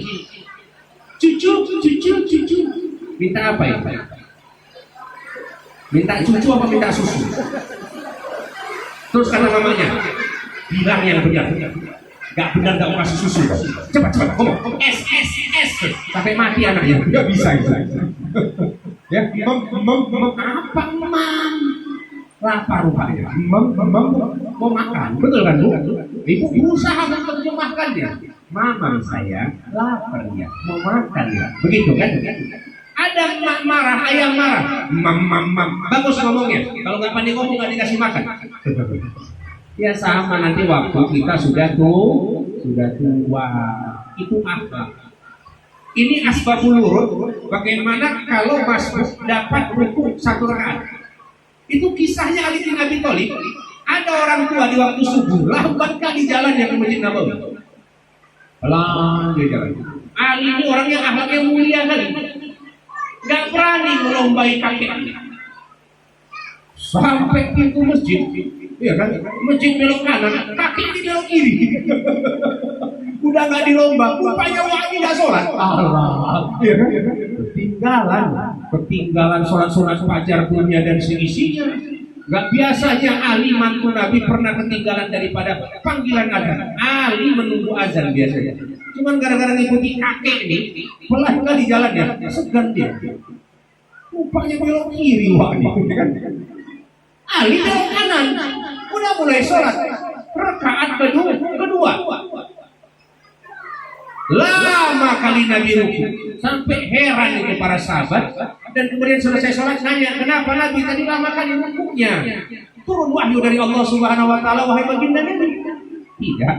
Cucu. Minta apa ya? Minta cucu apa minta susu? Terus kata mamanya, bilang yang benar. Gak benar gak mau kasih susu. Cepat ngomong. S. Sampai mati anaknya. Gak bisa. Ya, apa mam? Lapar rupanya. Mau makan. Betul kan Bu? Ibu berusaha menerjemahkan dia. Mama saya lapar ya, mau makan ya. Begitu kan? Ada emak marah, ayam marah. Mam. Bagus ngomongnya. Kalau nggak pandai ngomong nggak dikasih makan. Ya sama nanti waktu kita sudah tua. Itu akhlak. Ini asbabul wurud. Bagaimana kalau masbuk dapat rukuk 1 rakaat? Itu kisahnya Ali bin Abi Thalib. Ada orang tua di waktu subuh lambat kali jalan yang ke Masjid Nabawi. Pelan dia jalan. Ali ini orang yang akhlaknya mulia kali. Gak berani melombai kakeknya. Sampai pintu masjid, ya kan? Masjid belok kanan, kaki di belok kiri. Udah gak dilomba, rupanya wali gak sholat. Allah, ya kan? Ketinggalan sholat fajar dunia dan seisinya. Gak biasanya Ali mantu Nabi pernah ketinggalan daripada panggilan azan. Ali menunggu azan biasanya. Cuman gara-gara ngikuti kakek ini, pelan di jalannya, segan dia. Rupanya belok kiri wali. Ali belok kanan, udah mulai sholat. Rakaat kedua. Lama kali Nabi ruku, sampai heran itu para sahabat. Dan kemudian selesai sholat nanya, kenapa Nabi tadi lama kali rukuknya? Turun wahyu dari Allah Subhanahu Wa Taala, wahai baginda Nabi. Tidak,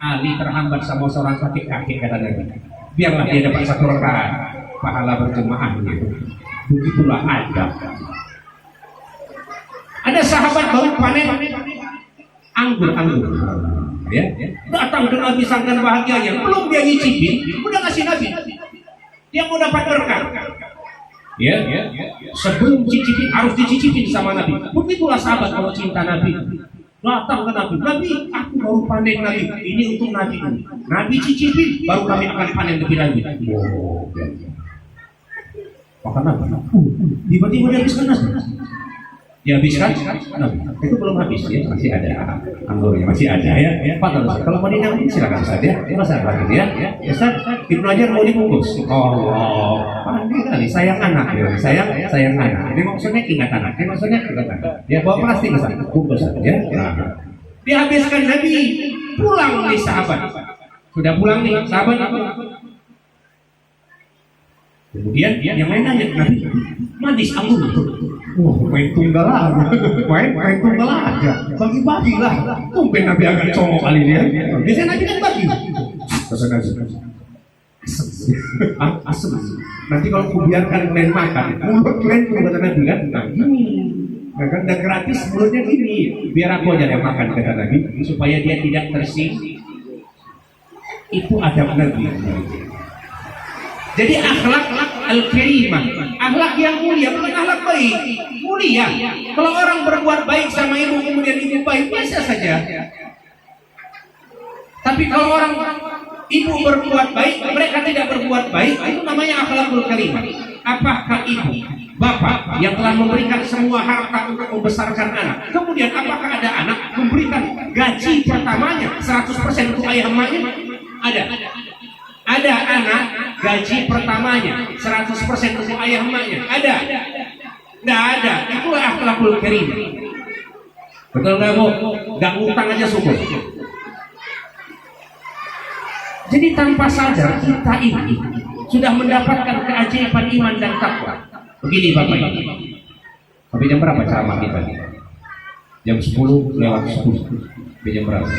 Ali terhambat sama seorang kakek kata Nabi. Biarlah dia dapat 1 rakaat pahala berjemaahnya. Begitulah adab. Ada sahabat baru panen anggur, ya. Datang ke Nabi sangkan bahagianya, belum dia nyicipin, udah ngasih Nabi. Dia mau dapat berkah. Ya. Sebelum cicipin harus dicicipin sama Nabi. Begitulah sahabat kalau cinta Nabi. Datang ke Nabi, aku baru panen Nabi. Ini untuk Nabi. Nabi cicipin, baru kami akan panen lebih lanjut. Makan apa? Tiba-tiba dia habiskan nasi. Dihabiskan? Nah, itu belum habis ya, masih ada anggurnya, masih ada ya. Pak, kalau mau dinamain silakan saja. Ya, masalah lagi ya. Ya, Ustaz, Ibnu Hajar mau dibungkus. Oh, pandai kali, sayang anak ya, sayang anak. Ini maksudnya ingat anak, ini maksudnya ingat anak. Ya, bawa plastik Ustaz, bungkus saja ya. Nah, dihabiskan Nabi, pulang nih sahabat. Sudah pulang nih sahabat. Kemudian yang lain nanya, Nabi, manis anggur. Main tunggal aja, main tunggal aja, bagi-bagi lah. Tumpen Nabi agak congok kali dia. Biasanya Nabi kan bagi. Asem. Nanti kalau kubiarkan kalian makan, mulut kalian juga kata Nabi kan. Nah gini, nah, kan udah gratis mulutnya gini. Biar aku aja yang makan kata Nabi, supaya dia tidak tersinggung. Itu adab Nabi. Jadi akhlak al-karimah, akhlak yang mulia, bukan akhlak baik, mulia. Kalau orang berbuat baik sama ibu kemudian ibu baik, biasa saja. Tapi kalau orang ibu berbuat baik, mereka tidak berbuat baik, itu namanya akhlakul karimah. Apakah ibu, bapak yang telah memberikan semua harta untuk membesarkan anak, kemudian apakah ada anak memberikan gaji pertamanya 100% untuk ayah emaknya? Ada anak gaji pertamanya 100% untuk ayah emaknya? Ada? Nggak ada. Itulah akhlakul karimah. Betul nggak Bu? Nggak ngutang aja syukur. Jadi tanpa sadar kita ini sudah mendapatkan keajaiban iman dan takwa. Begini Bapak Ibu. Sampai jam berapa ceramah kita? Jam 10 lewat 10. Sampai jam berapa?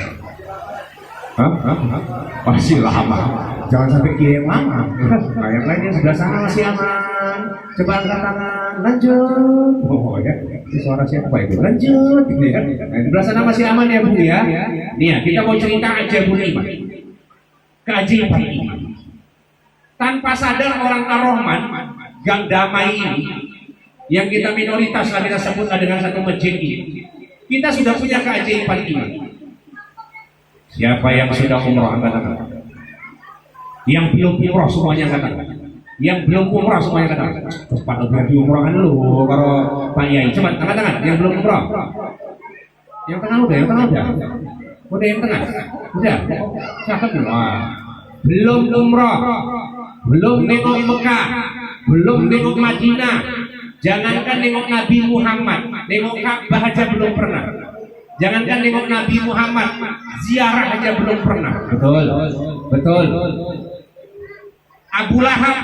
Masih lama. Jangan sampai kirim lama. Nah, yang lainnya sebelah sana masih aman. Coba angkat tangan, lanjut. Oh ya, ini suara siapa itu? Lanjut. Ini ya. Nah, sebelah sana masih aman ya Bu ya. Nih ya, kita mau cerita ajaibul iman. Keajaiban iman. Tanpa sadar orang Ar-Rahman, gang damai ini, yang kita minoritas lah kita sebut dengan satu masjid ini, kita sudah punya keajaiban iman. Siapa yang sudah umroh angkat tangan? Yang belum umroh semuanya angkat tangan. Yang belum umroh semuanya angkat tangan. Cepat biar diumrohkan dulu kalau Pak Yai. Cepat angkat tangan. Yang belum umroh. Yang tengah udah, yang tengah udah. Udah yang tengah. Udah. Siapa belum? Belum umroh. Belum nengok Mekah. Belum nengok Madinah. Jangankan nengok Nabi Muhammad, nengok Ka'bah aja belum pernah. Jangankan nengok Nabi Muhammad, ziarah aja belum pernah. Betul. Abu Lahab,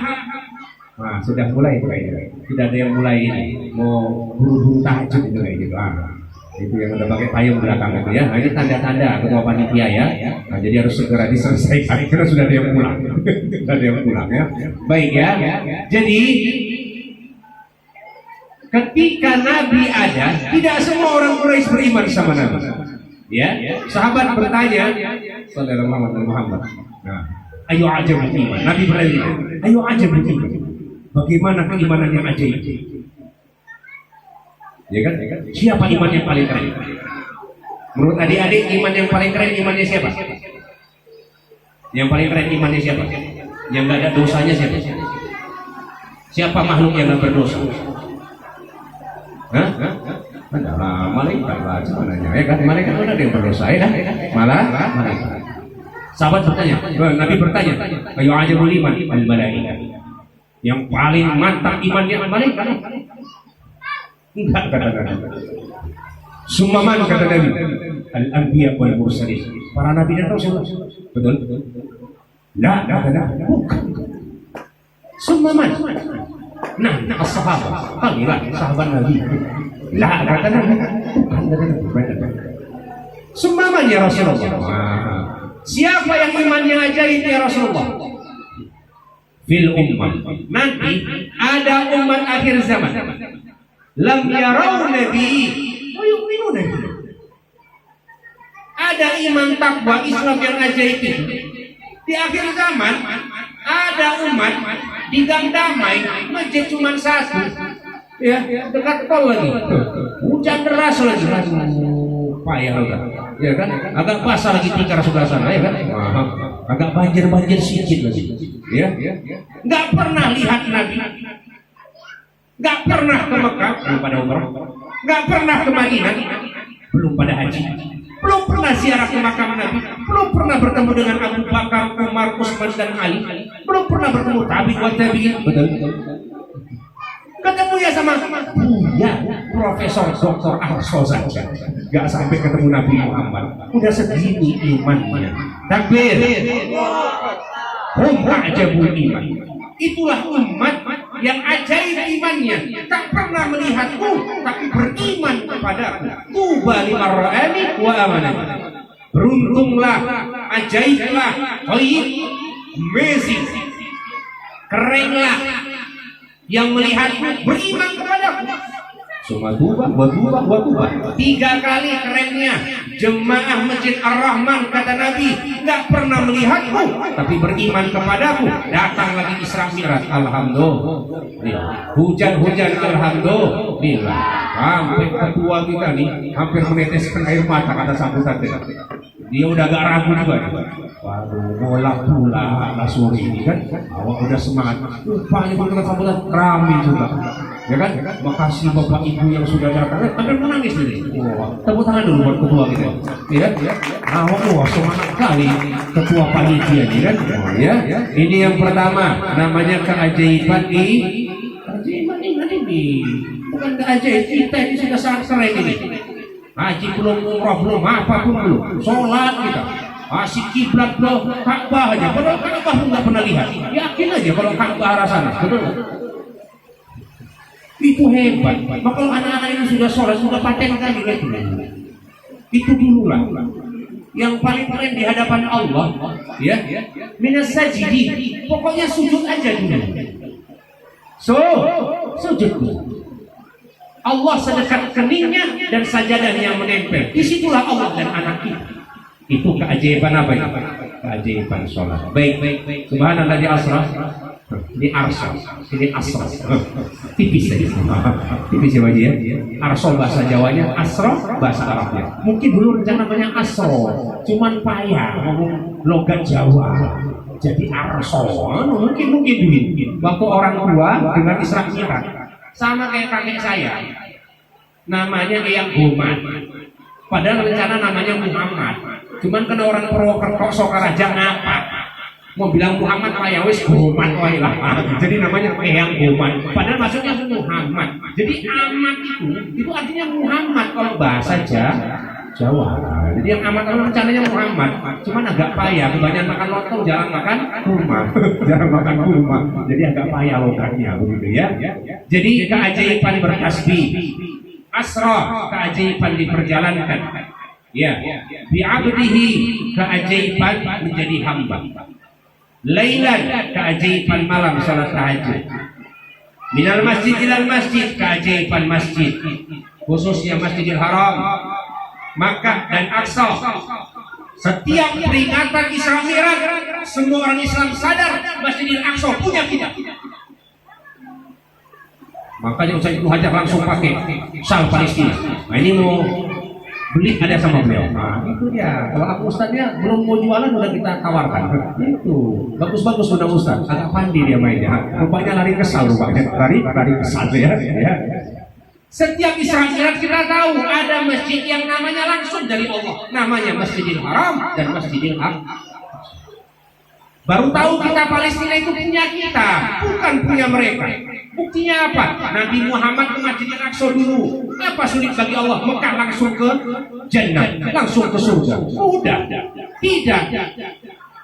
nah sudah mulai kayaknya. Sudah ada yang mulai ini, mau buru-buru tahajud itu kayak gitu. Itu yang udah pakai payung belakang itu ya. Nah ini tanda-tanda ketua panitia ya. Nah jadi harus segera diselesaikan karena sudah ada yang pulang. Sudah ada yang pulang ya. Baik ya. Jadi ketika Nabi ada, tidak semua orang Quraisy beriman sama Nabi. Ya, sahabat bertanya, Sallallahu Alaihi Muhammad. Nah, ayo ajaib iman. Nabi bertanya, ayo ajaib iman. Bagaimana keimanan yang ajaib? Ya kan? Siapa iman yang paling keren? Menurut adik-adik, iman yang paling keren imannya siapa? Yang paling keren imannya siapa? Yang nggak ada dosanya siapa? Siapa makhluk yang nggak berdosa? Adalah malaikat lah sebenarnya ya kan, malaikat mana ada yang berdosa ya kan, malah malaikat. Sahabat bertanya, Nabi bertanya, ayo aja beriman al malaikat. Yang paling mantap imannya malaikat. Enggak kata Nabi. Sumaman kata Nabi, al anbiya wal mursalin, para nabi dan rasul. Betul? Lah kata Nabi, bukan. Sumaman. Nah, as-sahabat, panggilan sahabat Nabi. Lah, kata Nabi, sumbaman ya Rasulullah. Siapa yang imannya ajaib ya Rasulullah? Fil ummah. Nanti ada umat akhir zaman. Lam yarau Nabi, wa yu'minu Nabi. Ada iman takwa Islam yang ajaib itu. Di akhir zaman ada umat di gang damai, masjid cuma satu, ya dekat tol lagi, hujan deras lagi, payah udah, ya kan, agak basah lagi tikar sebelah sana, ya kan, agak banjir sedikit lagi, ya, nggak pernah lihat Nabi, nggak pernah ke Mekah, belum pada umrah, nggak pernah ke Madinah, belum pada haji, belum pernah ziarah ke makam Nabi, belum pernah bertemu dengan Abu Bakar, Umar, Utsman dan Ali, belum pernah bertemu tabi'in wa tabi'in. Betul. Ketemu ya sama ya Profesor Dr. Arso saja, nggak sampai ketemu Nabi Muhammad. Udah segini imannya. Takbir. Hum a'jabul iman. Itulah umat yang ajaib imannya, tak pernah melihatku tapi beriman kepadaku. Tuba liman ra'ani wa amana. Beruntunglah, ajaiblah, baik, amazing, kerenlah yang melihatku beriman kepadaku. Suma tuba, wa tuba, wa tuba. 3 kali kerennya jemaah Masjid Ar-Rahman, kata Nabi, nggak pernah melihatku tapi beriman kepadaku. Datang lagi Isra Mi'raj, alhamdulillah. Hujan-hujan, alhamdulillah. Sampai ketua kita nih hampir meneteskan air mata kata sambutan dia udah agak ragu juga. Waduh, bola pula lah sore ini kan, awak udah semangat. Rupanya kita sambutan ramai juga, ya kan? Makasih Bapak Ibu yang sudah datang. Hampir menangis nih. Tepuk tangan dulu buat ketua kita. Ya, awak semangat kali ketua panitia ini kan. Ya, ini yang pertama namanya keajaiban ini bukan keajaiban kita, ini sudah sangat keren ini. Haji belum, umrah belum, apa pun belum, sholat kita masih kiblat belum, Ka'bah aja, padahal Ka'bah pun nggak pernah lihat. Yakin aja kalau Ka'bah arah sana, betul? Itu hebat. Maka kalau anak-anak ini sudah sholat, sudah paten kali kan? Itu dulu lah. Yang paling keren di hadapan Allah, ya, minas sajidin. Pokoknya sujud aja dulu. Sujud dulu. Allah sedekat keningnya dan sajadahnya yang menempel. Disitulah Allah dan anak kita. Itu keajaiban apa itu? Keajaiban sholat. Baik. Subhanallah di asra. Di arsa. Ini asra. Tipis saja. Tipis ya wajib ya. Arsa bahasa Jawanya, asra bahasa Arabnya. Mungkin dulu rencana namanya asro, cuman payah ngomong logat Jawa. Jadi arsa. Mungkin dulu. Waktu orang tua dengan Isra Mi'raj. Sama kayak kakek saya, namanya Eyang Boman. Padahal rencana namanya Muhammad. Cuman karena orang Purwokerto Sokaraja ngapa? Mau bilang Muhammad ya wis Boman wae lah. Jadi namanya Eyang Boman. Padahal maksudnya Muhammad. Jadi amat itu artinya Muhammad kalau bahasa Jawa. Jadi yang amat rencananya Muhammad. Cuman agak payah, kebanyakan makan lontong, jarang makan kurma. Jarang makan kurma. Jadi agak payah logatnya begitu ya. Jadi keajaiban bertasbih. Asra, keajaiban diperjalankan. Ya. Bi'abdihi, keajaiban menjadi hamba. Lailan, keajaiban malam salat tahajud. Minal masjid ilal masjid, keajaiban masjid. Khususnya Masjidil Haram, Makkah dan Aqsa. Setiap peringatan Isra Mi'raj, semua orang Islam sadar Masjidil Aqsa punya kita. Makanya Ustaz Ibnu Hajar langsung pakai sal Palestina. Nah ini mau beli ada sama beliau. Nah itu dia. Kalau aku Ustaznya belum mau jualan udah kita tawarkan. Itu bagus-bagus sudah Ustaz. Agak pandi dia mainnya. Rupanya lari kesal rupanya. Lari kesal ya. Setiap Isra Mi'raj kita tahu ada masjid yang namanya langsung dari Allah, namanya Masjidil Haram dan Masjidil Aqsa. Baru tahu kita Palestina itu punya kita, bukan punya mereka. Buktinya apa? Nabi Muhammad ke Masjidil Aqsa dulu. Apa sulit bagi Allah? Mekah langsung ke Jannah, langsung ke surga. Udah, tidak.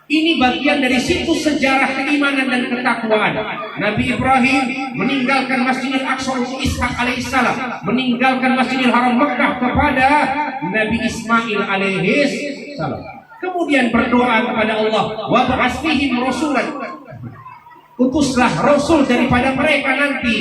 Ini bagian dari situs sejarah keimanan dan ketakwaan. Nabi Ibrahim meninggalkan Masjidil Aqsa untuk Ishak alaihissalam, meninggalkan Masjidil Haram Mekah kepada Nabi Ismail alaihissalam. Kemudian berdoa kepada Allah, wa ba'ats fihim rasulan. Utuslah rasul daripada mereka nanti,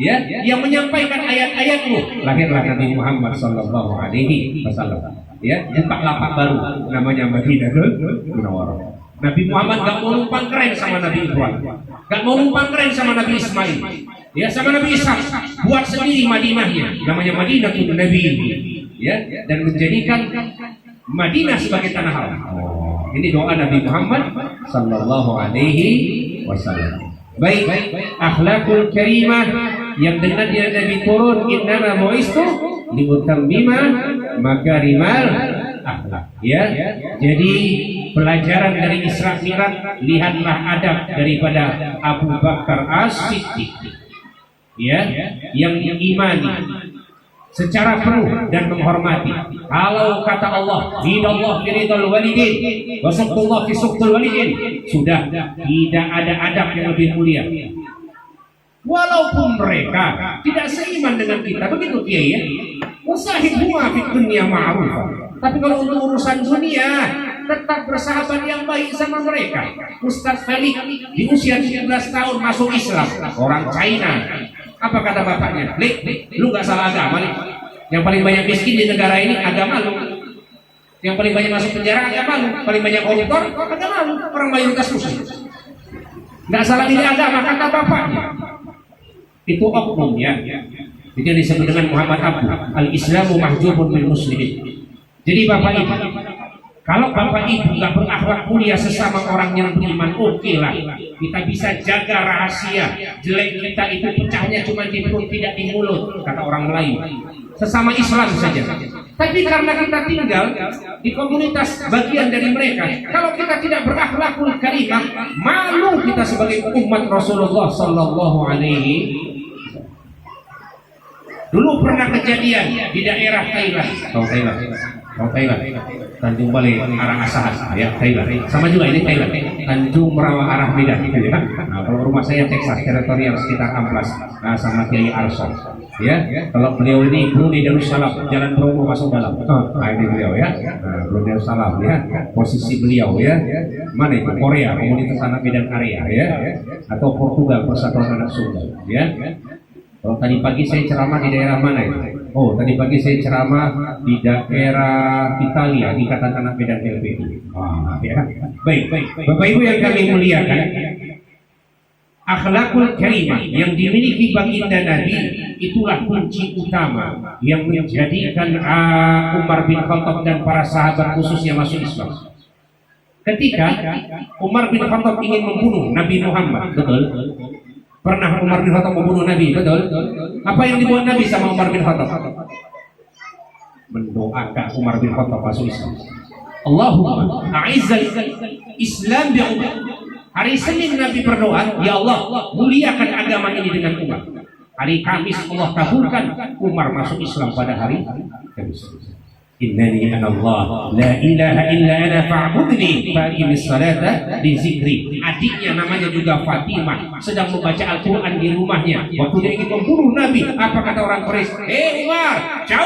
ya, yang menyampaikan ayat-ayatmu. Lahirlah Nabi Muhammad sallallahu alaihi wasallam. Ya, buka lapak baru namanya Madinatul Munawwarah. Nabi Muhammad gak mau numpang keren sama Nabi Ibrahim, gak mau numpang keren sama Nabi Ismail, ya sama Nabi Ishak, buat sendiri Madinahnya, namanya Madinatul Nabi, ya, dan menjadikan Madinah sebagai tanah haram. Ini doa Nabi Muhammad sallallahu alaihi wasallam. Baik, akhlakul karimah yang dengan dia Nabi turun innama bu'istu liutammima makarimal akhlak. Ya, jadi pelajaran dari Isra Mi'raj, lihatlah adab daripada Abu Bakar As-Siddiq, ya, yang mengimani secara penuh dan menghormati. Kalau kata Allah, ridallah fi ridal walidin wa suqtullah fi suqtul walidin, sudah tidak ada adab yang lebih mulia. Walaupun mereka tidak seiman dengan kita, begitu Kiai ya. Wasahibuma fid dunya ma'ruf. Tapi kalau untuk urusan dunia, tetap bersahabat yang baik sama mereka. Ustaz Felix di usia 17 tahun masuk Islam, orang China. Apa kata bapaknya? Lu gak salah agama nih. Yang paling banyak miskin di negara ini agama lu. Yang paling banyak masuk penjara agama lu. Paling banyak koruptor agama lu. Orang mayoritas muslim. Gak salah ini agama, kata bapaknya. Itu oknumnya. Itu yang disebut dengan Muhammad Abdu. Al-Islamu mahjubun bil muslimin. Jadi bapak ibu, kalau bapak ibu nggak berakhlak mulia sesama orang yang beriman, oke lah, kita bisa jaga rahasia. Jelek kita itu pecahnya cuma di perut, tidak di mulut, kata orang Melayu. Sesama Islam saja. Tapi karena kita tinggal di komunitas bagian dari mereka, kalau kita tidak berakhlakul karimah, malu kita sebagai umat Rasulullah Sallallahu Alaihi. Dulu pernah kejadian di daerah Thailand. Thailand, Tanjung Balai arah Asahan, ya Thailand. Sama juga ini Thailand, Tanjung Merawa arah Medan, gitu ya. Nah, kalau rumah saya Texas, teritorial sekitar Amplas, nah, sama Kiai Arson. Ya, kalau beliau ini Brunei Darussalam, Jalan Bromo masuk dalam. Nah, ini beliau ya, nah, Brunei Darussalam ya, posisi beliau ya. Mana itu? Korea, komunitas anak Medan area ya, atau Portugal, Persatuan Anak Sunda, ya. Kalau tadi pagi saya ceramah di daerah mana itu? Oh, tadi pagi saya ceramah di daerah Italia, Ikatan Anak Medan LPI. Ya. Baik. Bapak Ibu yang kami muliakan, akhlakul karimah yang dimiliki baginda Nabi itulah kunci utama yang menjadikan Umar bin Khattab dan para sahabat khususnya masuk Islam. Ketika Umar bin Khattab ingin membunuh Nabi Muhammad, betul? Pernah Umar bin Khattab membunuh Nabi, betul? Apa yang dibuat Nabi sama Umar bin Khattab? Mendoakan Umar bin Khattab masuk Islam. Allahumma a'izzal Islam bi Umar. Hari Senin Nabi berdoa, ya Allah, muliakan agama ini dengan Umar. Hari Kamis Allah kabulkan Umar masuk Islam pada hari Kamis. Innani anallah la ilaha illa ana fa'budni faqimis salata li zikri. Adiknya namanya juga Fatimah sedang membaca Al-Quran di rumahnya. Waktu dia ingin membunuh Nabi, apa kata orang Quraisy? Umar, jauh